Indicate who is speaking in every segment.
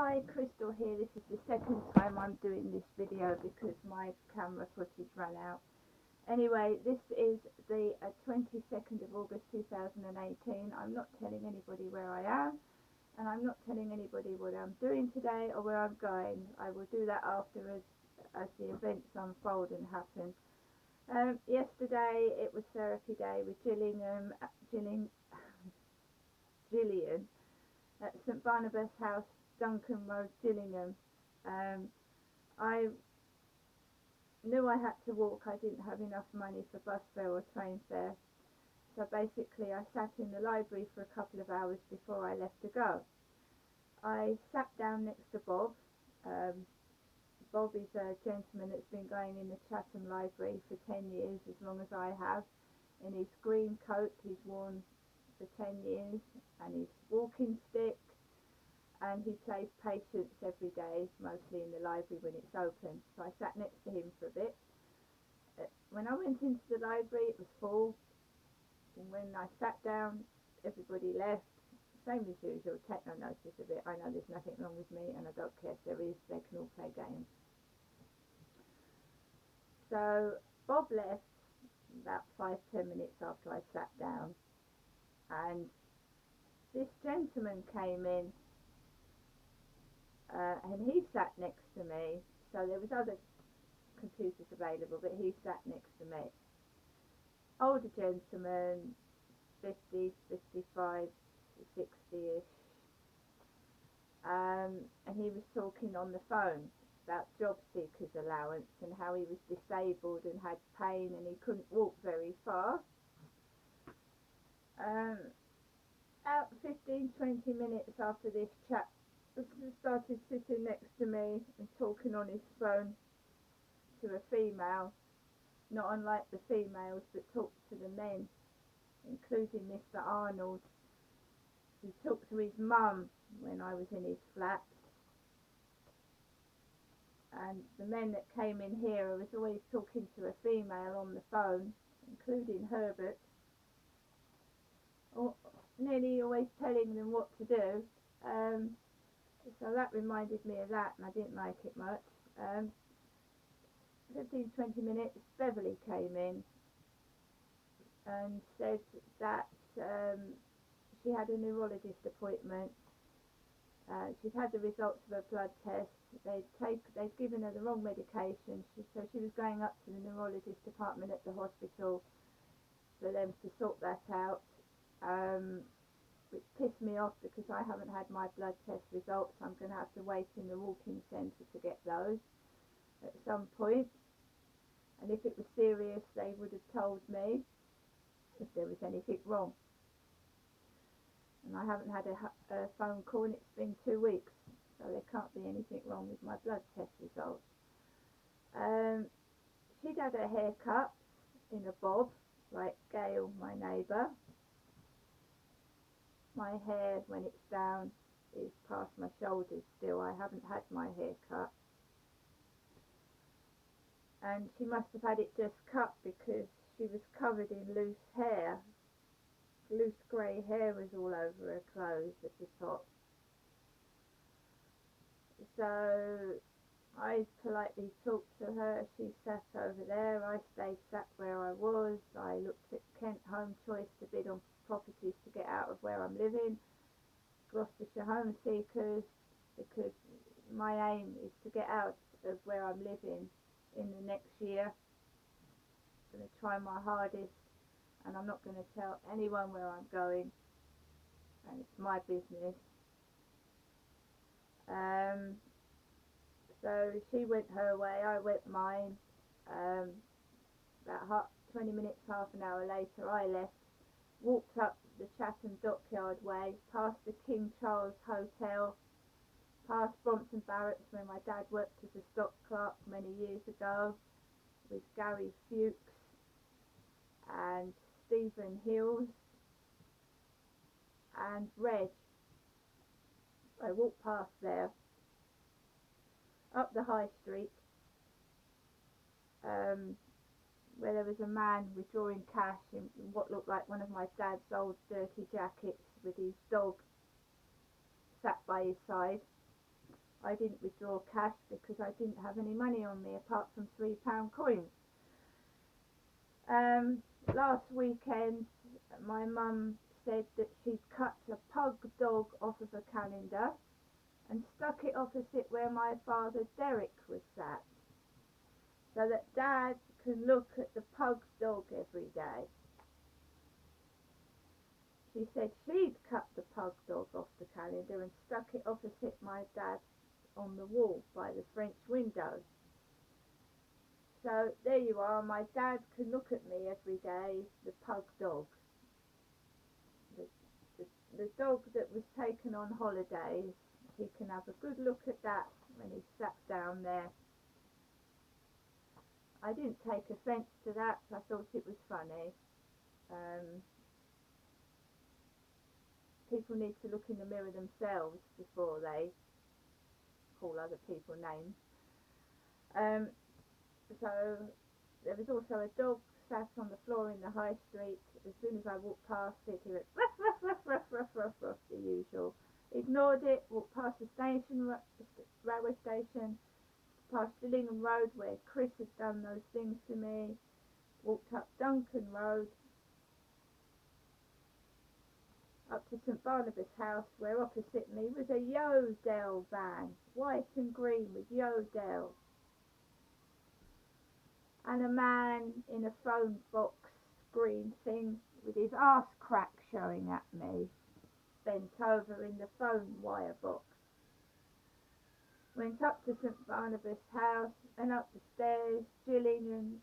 Speaker 1: Hi, Crystal here. This is the second time I'm doing this video because my camera footage ran out. Anyway, this is the 22nd of August 2018. I'm not telling anybody where I am, and I'm not telling anybody what I'm doing today or where I'm going. I will do that after as the events unfold and happen. Yesterday it was therapy day with Gillingham, Gillian at St Barnabas House, Duncan Road, Gillingham. I knew I had to walk. I didn't have enough money for bus fare or train fare. So basically I sat in the library for a couple of hours before I left to go. I sat down next to Bob. Bob is a gentleman that's been going in the Chatham Library for 10 years, as long as I have. In his green coat he's worn for 10 years, and his walking stick, and he plays Patience every day, mostly in the library when it's open. So I sat next to him for a bit. When I went into the library it was full, and when I sat down everybody left. Same as usual, take no notice of it. I know there's nothing wrong with me, and I don't care if there is, they can all play games. So Bob left about 5-10 minutes after I sat down, and this gentleman came in, and he sat next to me. So there was other computers available, but he sat next to me. Older gentleman, 50s, 55, 60ish, and he was talking on the phone about job seekers allowance and how he was disabled and had pain and he couldn't walk very far. About 15-20 minutes after this chap started sitting next to me and talking on his phone to a female, not unlike the females that talked to the men, including Mr. Arnold, who talked to his mum when I was in his flat. And the men that came in here, I was always talking to a female on the phone, including Herbert, or nearly always telling them what to do. So that reminded me of that, and I didn't like it much. 15-20 minutes, Beverly came in and said that she had a neurologist appointment. She'd had the results of her blood test. They'd given her the wrong medication, so she was going up to the neurologist department at the hospital for them to sort that out, which pissed me off because I haven't had my blood test results. I'm going to have to wait in the walk-in centre to get those at some point. And if it was serious, they would have told me if there was anything wrong. And I haven't had a phone call, and it's been 2 weeks, so there can't be anything wrong with my blood test results. She'd had her hair cut in a bob, like Gail, my neighbour. My hair, when it's down, is past my shoulders still. I haven't had my hair cut. And she must have had it just cut because she was covered in loose hair. Loose grey hair was all over her clothes at the top. So I politely talked to her. She sat over there. I stayed sat where I was. I looked at Kent Home Choice to bid on properties to get out of where I'm living. Gloucestershire Home Seekers, because my aim is to get out of where I'm living in the next year. I'm going to try my hardest, and I'm not going to tell anyone where I'm going, and it's my business. So she went her way, I went mine. About 20 minutes, half an hour later I left, walked up the Chatham Dockyard way, past the King Charles Hotel, past Brompton Barracks where my dad worked as a stock clerk many years ago, with Gary Fuchs and Stephen Hills and Reg. I walked past there, up the high street, where there was a man withdrawing cash in what looked like one of my dad's old dirty jackets, with his dog sat by his side. I didn't withdraw cash because I didn't have any money on me apart from £3 coins. Last weekend, my mum said that she'd cut a pug dog off of a calendar and stuck it opposite where my father Derek was sat, so that Dad can look at the pug dog every day. She said she'd cut the pug dog off the calendar and stuck it opposite my dad on the wall by the French window. So there you are, my dad can look at me every day, the pug dog. The dog that was taken on holidays, he can have a good look at that when he sat down there. I didn't take offence to that, I thought it was funny. People need to look in the mirror themselves before they call other people names. So there was also a dog sat on the floor in the high street. As soon as I walked past it, he went ruff, ruff, ruff, ruff, ruff, ruff, ruff, the usual. Ignored it, walked past the railway station, past Gillingham Road where Chris had done those things to me, walked up Duncan Road, up to St Barnabas House, where opposite me was a Yodel van, white and green with Yodel, and a man in a phone box screen thing with his arse crack showing at me, bent over in the phone wire box. Went up to St Barnabas House and up the stairs. Gillian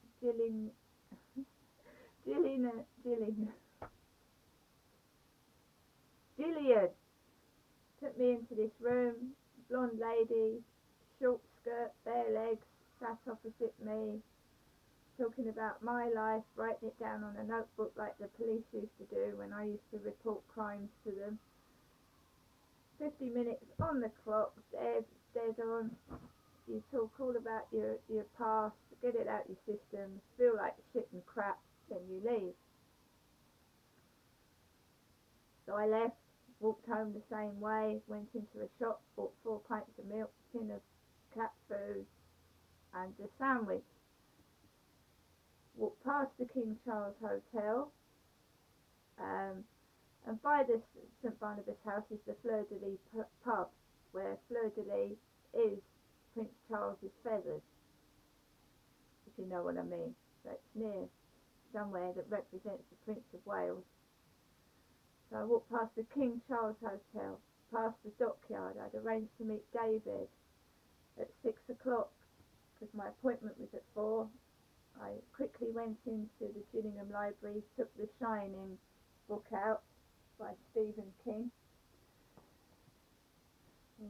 Speaker 1: took me into this room. Blonde lady, short skirt, bare legs, sat opposite me, talking about my life, writing it down on a notebook like the police used to do when I used to report crimes to them. 50 minutes on the clock, dead on. You talk all about your past, get it out your system, feel like shit and crap, then you leave. So I left, walked home the same way, went into a shop, bought 4 pints of milk, tin of cat food and a sandwich. Walked past the King Charles Hotel, and by the St Barnabas House is the Fleur de Lis pub, where Fleur de Lis is Prince Charles's feathers, if you know what I mean. So it's near somewhere that represents the Prince of Wales. So I walked past the King Charles Hotel, past the dockyard. I'd arranged to meet David at 6 o'clock because my appointment was at 4. I quickly went into the Gillingham Library, took The Shining book out by Stephen King,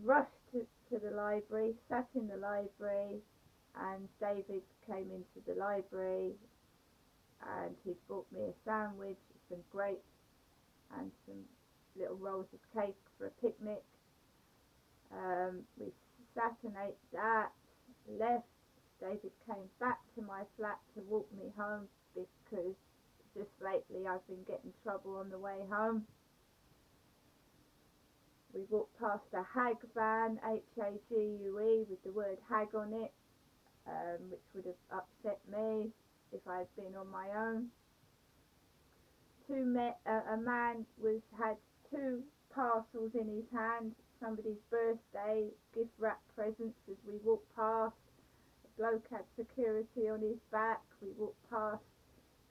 Speaker 1: rushed to the library, sat in the library, and David came into the library and he bought me a sandwich, some grapes and some little rolls of cake for a picnic. We sat and ate that, left. David came back to my flat to walk me home because just lately I've been getting trouble on the way home. We walked past a hag van, H-A-G-U-E, with the word hag on it, which would have upset me if I had been on my own. A man had 2 parcels in his hand, somebody's birthday, gift wrap presents as we walked past. A bloke had security on his back. We walked past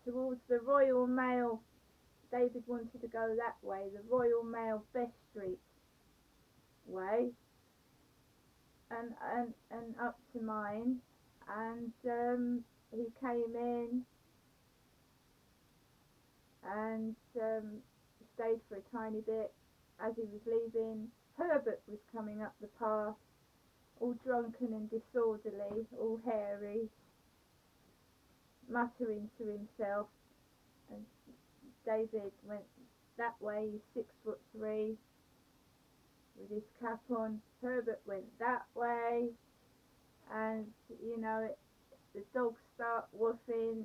Speaker 1: towards the Royal Mail. David wanted to go that way, the Royal Mail Best Street way, and up to mine, and he came in and stayed for a tiny bit. As he was leaving, Herbert was coming up the path, all drunken and disorderly, all hairy, muttering to himself, and David went that way. He's 6'3", with his cap on. Herbert went that way, and the dogs start woofing.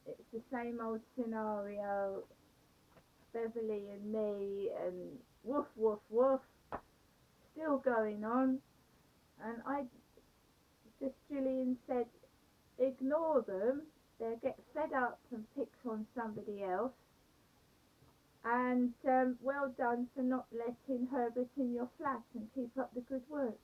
Speaker 1: It's the same old scenario, Beverly and me, and woof woof woof, still going on. And just Gillian said, ignore them. They'll get fed up and pick on somebody else. And well done for not letting Herbert in your flat, and keep up the good work.